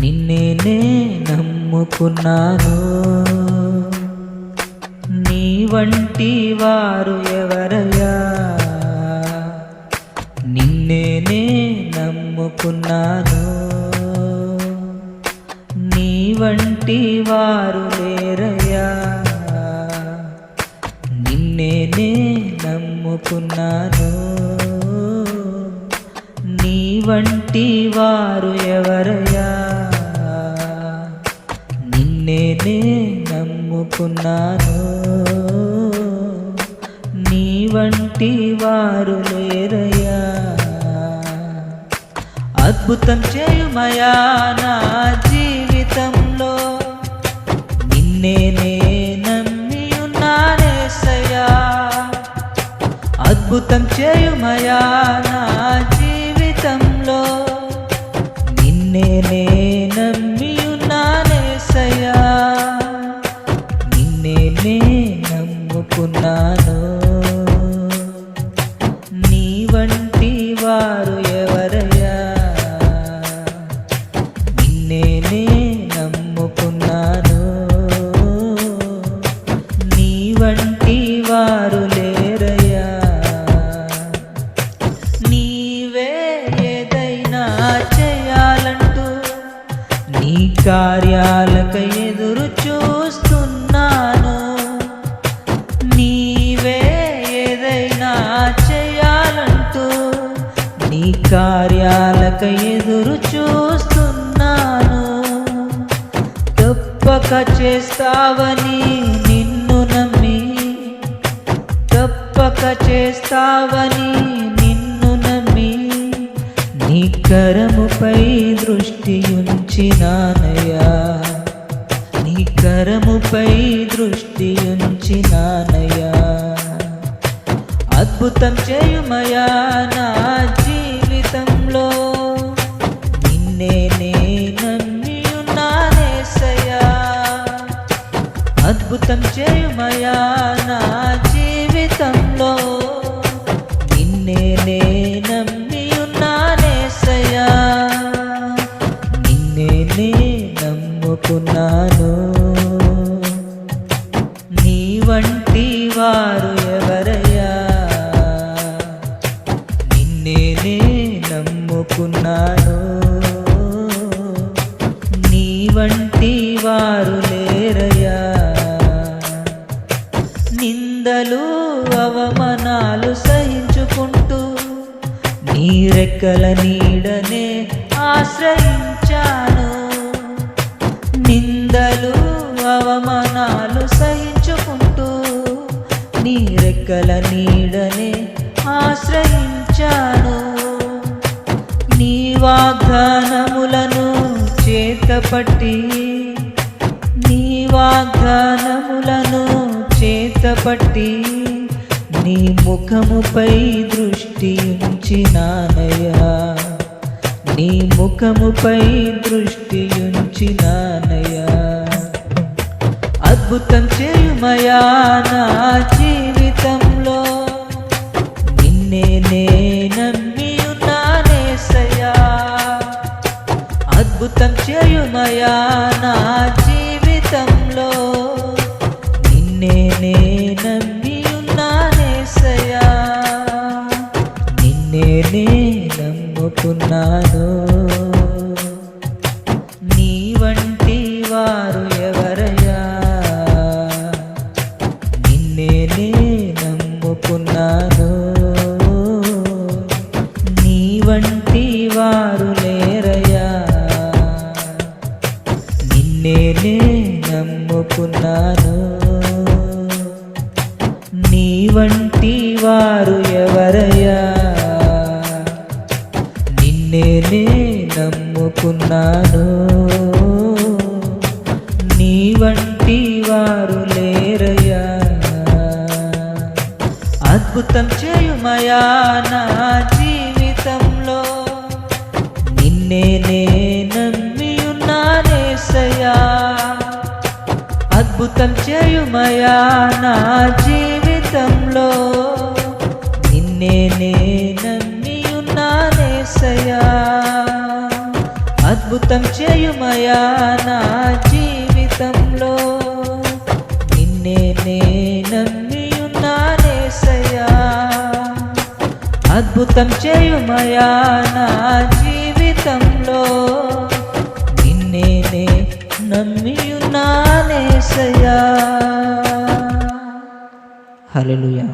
నిన్నే నమ్ముకున్నాను, నీ వంటి వారు ఎవరయ్యా? నిన్నే నమ్ముకున్నాను, నీ వంటి వారు లేరయ్యా. నిన్నే నమ్ముకున్నాను, నీ వంటి వారు ఎవరయ్యా? నిన్నే నమ్ముకున్నాను, నీ వంటి వారు లేరయ్యా. అద్భుతం చేయుమయా నా జీవితంలో, నిన్నే నమ్మి ఉన్నానేసయ్యా. అద్భుతం చేయుమయా నా జీవితంలో, నిన్నే నమ్మి ఉన్నానేసయ్యా. నిన్నే నమ్ముకున్నాను, నీ వంటి వారు ఎవరయ్యా? నిన్నే నమ్ముకున్నాను, నీ వంటి వారు లేరయ్యా. నీవే ఏదైనా చేయాలంటూ నీ కార్యాలకై ఎదురు చూస్తున్నాను. నీవే ఏదైనా చేయాలంటూ నీ కార్యాలకై ఎదురు చూస్తున్నాను. తప్పక చేస్తావని నిన్ను నమ్మి, తప్పక చేస్తావని నిన్ను నమ్మి, నీ కరముపై దృష్టి ఉంచినానయ్యా. నీ కరముపై దృష్టి ఉంచినానయ్యా. అద్భుతం చేయుమయా నా జీవితంలో, నిన్నే నమ్మి ఉన్నానేసయ్యా. అద్భుతం చేయుమయా నా జీవితంలో, నిన్నే నమ్మి ఉన్నానేసయ్యా. నిన్నే నమ్ముకున్నాను, నీ వంటి వారు ఎవరయ్యా? నిన్నే నమ్ముకున్నాను, నీ వంటి వారు లేరయ్యా. నిందలు అవమానాలు సహించుకుంటూ నీ రెక్కల నీడనే ఆశ్రయించాను. నిందలు అవమానాలు సహించుకుంటూ నీ రెక్కల నీడనే ఆశ్రయించాను. నీ వాగ్దానములను చేతపట్టి, నీ వాగ్దానములను చేతపట్టి, నీ ముఖముపై దృష్టి ఉంచినానయ్యా. నీ ముఖముపై దృష్టి ఉంచినానయ్యా. అద్భుతం చేయుమయా నా జీవితంలో, నిన్నే నమ్మి ఉన్నానేసయ్యా. అద్భుతం చేయుమయా నా జీవితంలో, నిన్నే నమ్మి ఉన్నానేసయ్యా. నిన్నే నమ్ముకున్నాను, నీ వంటి వారు ఎవరయ్యా? నిన్నే నమ్ముకున్నాను, నీ వంటి వారు లేరయ్యా. నిన్నే నమ్ముకున్నాను, నీ వంటి వారు ఎవరయ్యా? నిన్నే నమ్ముకున్నాను, నీ వంటి వారు లేరయ్యా. అద్భుతం చేయుమయా నా జీవితంలో, నిన్నే నమ్మి ఉన్నానేసయ్యా. అద్భుతం చేయుమయా నా జీవితంలో, నిన్నే నమ్మి ఉన్నానేసయ్యా. అద్భుతం అద్భుతం చేయుమయా నా జీవితంలో, నిన్నే నే నమ్మియున్నానేసయ్యా. అద్భుతం చేయుమయా నా జీవితంలో, నిన్నే నే నమ్మియున్నానేసయ్యా. హల్లెలూయా.